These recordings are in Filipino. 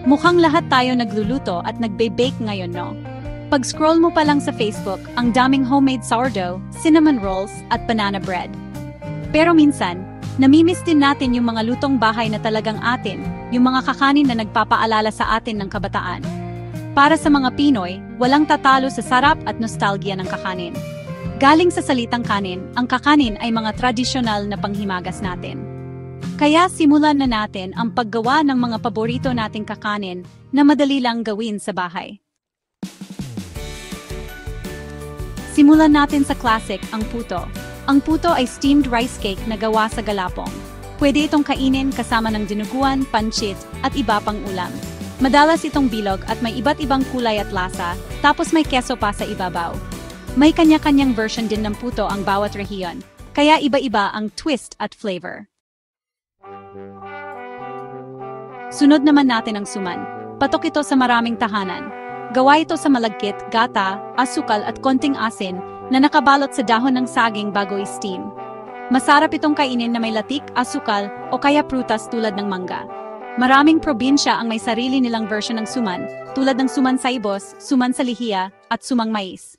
Mukhang lahat tayo nagluluto at nagbe-bake ngayon, no? Pag-scroll mo pa lang sa Facebook, ang daming homemade sourdough, cinnamon rolls, at banana bread. Pero minsan, namimiss din natin yung mga lutong bahay na talagang atin, yung mga kakanin na nagpapaalala sa atin ng kabataan. Para sa mga Pinoy, walang tatalo sa sarap at nostalgia ng kakanin. Galing sa salitang kanin, ang kakanin ay mga tradisyonal na panghimagas natin. Kaya simulan na natin ang paggawa ng mga paborito nating kakanin na madali lang gawin sa bahay. Simulan natin sa classic, ang puto. Ang puto ay steamed rice cake na gawa sa galapong. Pwede itong kainin kasama ng dinuguan, pancit, at iba pang ulam. Madalas itong bilog at may iba't ibang kulay at lasa, tapos may keso pa sa ibabaw. May kanya-kanyang version din ng puto ang bawat rehiyon, kaya iba-iba ang twist at flavor. Sunod naman natin ang suman. Patok ito sa maraming tahanan. Gawa ito sa malagkit, gata, asukal at konting asin na nakabalot sa dahon ng saging bago i-steam. Masarap itong kainin na may latik, asukal o kaya prutas tulad ng mangga. Maraming probinsya ang may sarili nilang version ng suman, tulad ng suman sa ibos, suman sa lihiya, at sumang mais.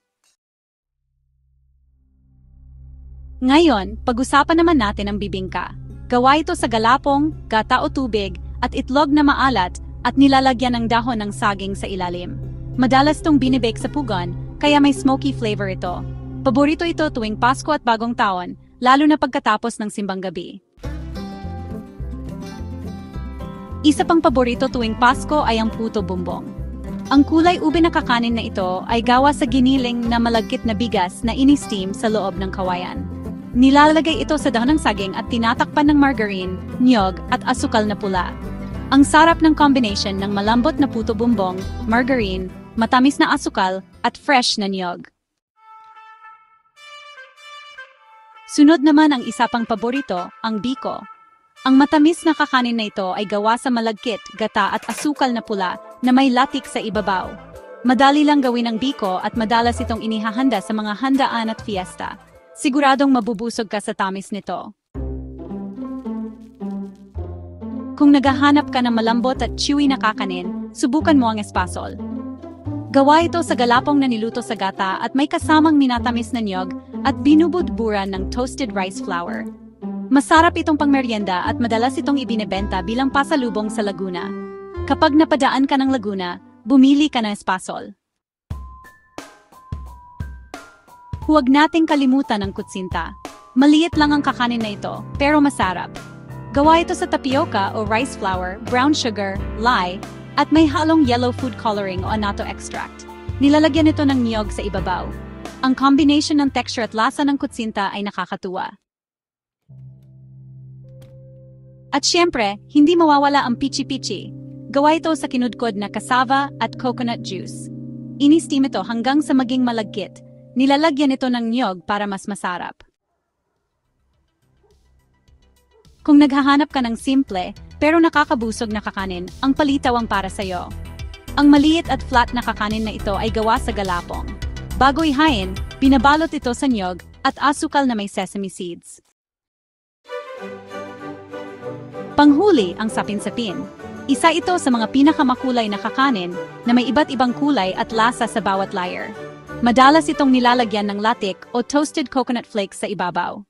Ngayon, pag-usapan naman natin ang bibingka. Gawa ito sa galapong, gata o tubig, at itlog na maalat at nilalagyan ng dahon ng saging sa ilalim. Madalas itong binibake sa pugon, kaya may smoky flavor ito. Paborito ito tuwing Pasko at Bagong Taon, lalo na pagkatapos ng simbang gabi. Isa pang paborito tuwing Pasko ay ang puto bumbong. Ang kulay ube na kakanin na ito ay gawa sa giniling na malagkit na bigas na ini-steam sa loob ng kawayan. Nilalagay ito sa dahon ng saging at tinatakpan ng margarine, niyog at asukal na pula. Ang sarap ng combination ng malambot na puto bumbong, margarine, matamis na asukal at fresh na niyog. Sunod naman ang isa pang paborito, ang biko. Ang matamis na kakanin na ito ay gawa sa malagkit, gata at asukal na pula na may latik sa ibabaw. Madali lang gawin ang biko at madalas itong inihahanda sa mga handaan at fiesta. Siguradong mabubusog ka sa tamis nito. Kung naghahanap ka ng malambot at chewy na kakanin, subukan mo ang espasol. Gawa ito sa galapong na niluto sa gata at may kasamang minatamis na niyog at binubudburan ng toasted rice flour. Masarap itong pangmeryenda at madalas itong ibinebenta bilang pasalubong sa Laguna. Kapag napadaan ka ng Laguna, bumili ka ng espasol. Huwag nating kalimutan ang kutsinta. Maliit lang ang kakanin na ito, pero masarap. Gawa ito sa tapioca o rice flour, brown sugar, lye, at may halong yellow food coloring o annatto extract. Nilalagyan ito ng niyog sa ibabaw. Ang combination ng texture at lasa ng kutsinta ay nakakatuwa. At syempre, hindi mawawala ang pichi-pichi. Gawa ito sa kinudkod na cassava at coconut juice. Ini-steam ito hanggang sa maging malagkit. Nilalagyan ito ng niyog para mas masarap. Kung naghahanap ka ng simple, pero nakakabusog na kakanin, ang palitaw ang para sa'yo. Ang maliit at flat na kakanin na ito ay gawa sa galapong. Bago ihain, binabalot ito sa niyog at asukal na may sesame seeds. Panghuli ang sapin-sapin. Isa ito sa mga pinakamakulay na kakanin na may iba't ibang kulay at lasa sa bawat layer. Madalas itong nilalagyan ng latik o toasted coconut flakes sa ibabaw.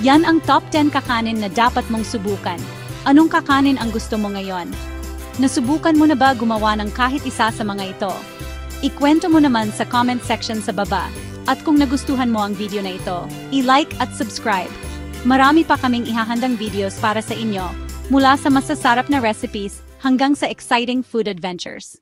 Yan ang top 10 kakanin na dapat mong subukan. Anong kakanin ang gusto mo ngayon? Nasubukan mo na ba gumawa ng kahit isa sa mga ito? Ikwento mo naman sa comment section sa baba. At kung nagustuhan mo ang video na ito, i-like at subscribe. Marami pa kaming ihahandang videos para sa inyo, mula sa masasarap na recipes hanggang sa exciting food adventures.